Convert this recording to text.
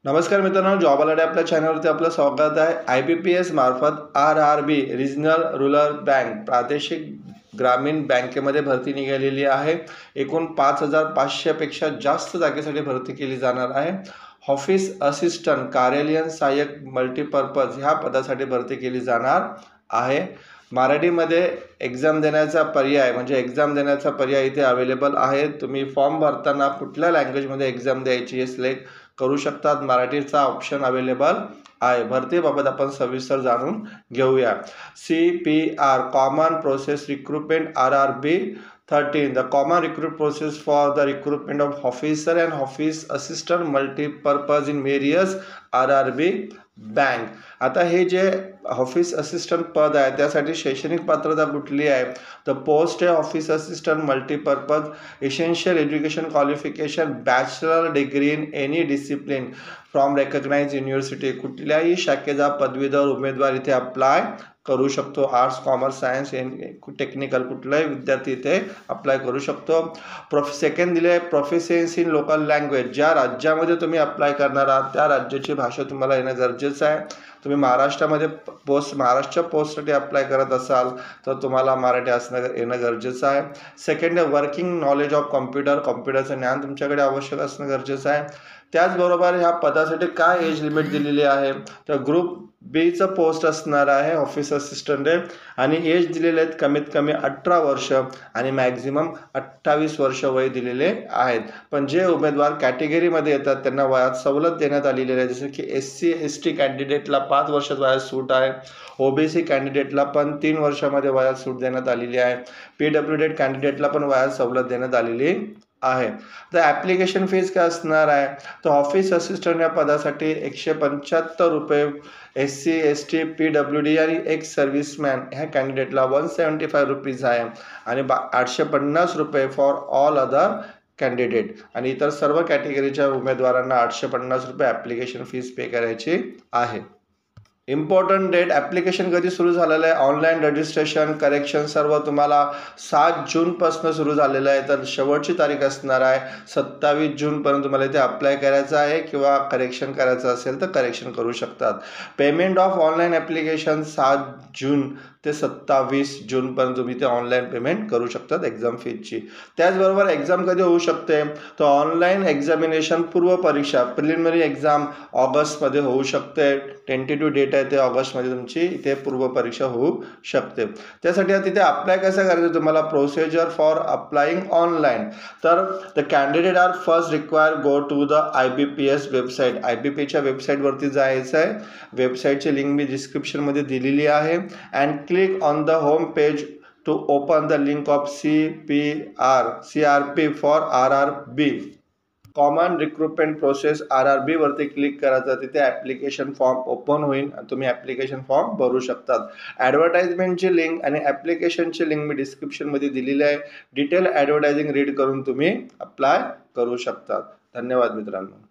नमस्कार मित्रांनो, job alert आपल्या चॅनलवरती आपलं स्वागत आहे. IBPS मार्फत RRB रिजनल रूरल बँक प्रादेशिक ग्रामीण बँकेमध्ये भरती निघालेली आहे. एकूण 5,500 पेक्षा जास्त जागेसाठी भरती केली जाणार आहे. ऑफिस असिस्टंट कार्यालयीन सहाय्यक मल्टीपर्पज ह्या पदासाठी भरती केली जाणार आहे. मराठीमध्ये एक्झाम देण्याचा पर्याय म्हणजे एक्झाम देण्याचा पर्याय इथे अवेलेबल आहे. तुम्ही फॉर्म भरताना कुठल्या लँग्वेजमध्ये एक्झाम द्यायची हे सिलेक्ट करू शकतात. मराठीचा ऑप्शन अवेलेबल आहे. भरतीबाबत आपण सविस्तर जाणून घेऊया. CPR common process recruitment RRB 13 the common recruit process for the recruitment of officer and office assistant multipurpose in various RRB bank. आता हे जे ऑफिस असिस्टंट पद आहे त्यासाठी शैक्षणिक पात्रता कुठली आहे? द पोस्ट आहे office assistant multipurpose, essential education qualification bachelor degree in any discipline from recognise university. कुठल्याही शाखेचा पदवीधर उमेदवार इथे अप्लाय करू शकतो. आर्ट्स, कॉमर्स, सायन्स, टेक्निकल कुठलाही विद्यार्थी इथे अप्लाय करू शकतो. सेकंड दिले प्रोफिशियन्सी इन लोकल लँग्वेज. ज्या राज्यामध्ये तुम्ही अप्लाय करणार आहात त्या राज्याची भाषा तुम्हाला येणं गरजेचं आहे. तुम्ही महाराष्ट्रामध्ये महाराष्ट्र पोस्टसाठी अप्लाय करत असाल तर तुम्हाला मराठी येणं गरजेचं आहे. सेकंड आहे वर्किंग नॉलेज ऑफ कॉम्प्युटरचं ज्ञान तुमच्याकडे आवश्यक असणं गरजेचं आहे. त्याचबरोबर ह्या पदासाठी काय एज लिमिट दिलेली आहे? तर ग्रुप बीचं पोस्ट असणार आहे ऑफिस असिस्टंट आहे आणि एज दिलेले आहेत कमीत कमी 18 वर्ष आणि मॅक्झिमम 28 वर्ष वय दिलेले आहेत. पण जे उमेदवार कॅटेगरीमध्ये येतात त्यांना वयात सवलत देण्यात आलेली आहे. जसं की SC ST कॅन्डिडेटला 5 वर्षात वयात सूट आहे. OBC कॅन्डिडेटला पण 3 वर्षामध्ये वयात सूट देण्यात आलेली आहे. PWD कॅन्डिडेटला पण वयात सवलत देण्यात आलेली आहे. तर ॲप्लिकेशन फीज काय असणार आहे? तर ऑफिस असिस्टंट या पदासाठी 175 रुपये SC ST PWD आणि एक्स सर्व्हिसमॅन ह्या कॅन्डिडेटला 175 रुपीज आहे आणि 850 रुपये फॉर ऑल अदर कॅन्डिडेट आणि इतर सर्व कॅटेगरीच्या उमेदवारांना 850 रुपये ॲप्लिकेशन फीज पे करायची आहे. इम्पॉर्टंट डेट ॲप्लिकेशन कधी सुरू झालेलं आहे? ऑनलाईन रजिस्ट्रेशन करेक्शन सर्व तुम्हाला 7 जूनपासून सुरू झालेलं आहे. तर शेवटची तारीख असणार आहे 27 जूनपर्यंत तुम्हाला इथे अप्लाय करायचं आहे किंवा करेक्शन करायचं असेल तर करेक्शन करू शकतात. पेमेंट ऑफ ऑनलाईन ॲप्लिकेशन 7 जून ते 27 जूनपर्यंत तुम्ही ते ऑनलाईन पेमेंट करू शकतात एक्झाम फीजची. त्याचबरोबर एक्झाम कधी होऊ शकते? तर ऑनलाईन एक्झामिनेशन पूर्व परीक्षा प्रिलिमिनरी एक्झाम ऑगस्टमध्ये होऊ शकते. टेंटेटिव्ह डेट आहे ते ऑगस्टमध्ये तुमची इथे पूर्व परीक्षा होऊ शकते. त्यासाठी तिथे अप्लाय कसं करायचं? तुम्हाला प्रोसिजर फॉर अप्लाइंग ऑनलाईन. तर the candidate are first require go to the IBPS website. IBPच्या वेबसाईटवरती जायचं आहे. वेबसाईटची लिंक मी डिस्क्रिप्शनमध्ये दिलेली आहे. And click on the home page to open the link of CRP for RRB common recruitment process RRB वरती क्लिक करायचं. तिथे ॲप्लिकेशन फॉर्म ओपन होईल आणि तुम्ही ॲप्लिकेशन फॉर्म भरू शकतात. ॲडव्हर्टाइजमेंटची लिंक आणि ॲप्लिकेशनची लिंक मी डिस्क्रिप्शनमध्ये दिलेली आहे. डिटेल ॲडव्हर्टायझिंग रीड करून तुम्ही अप्लाय करू शकतात. धन्यवाद मित्रांनो.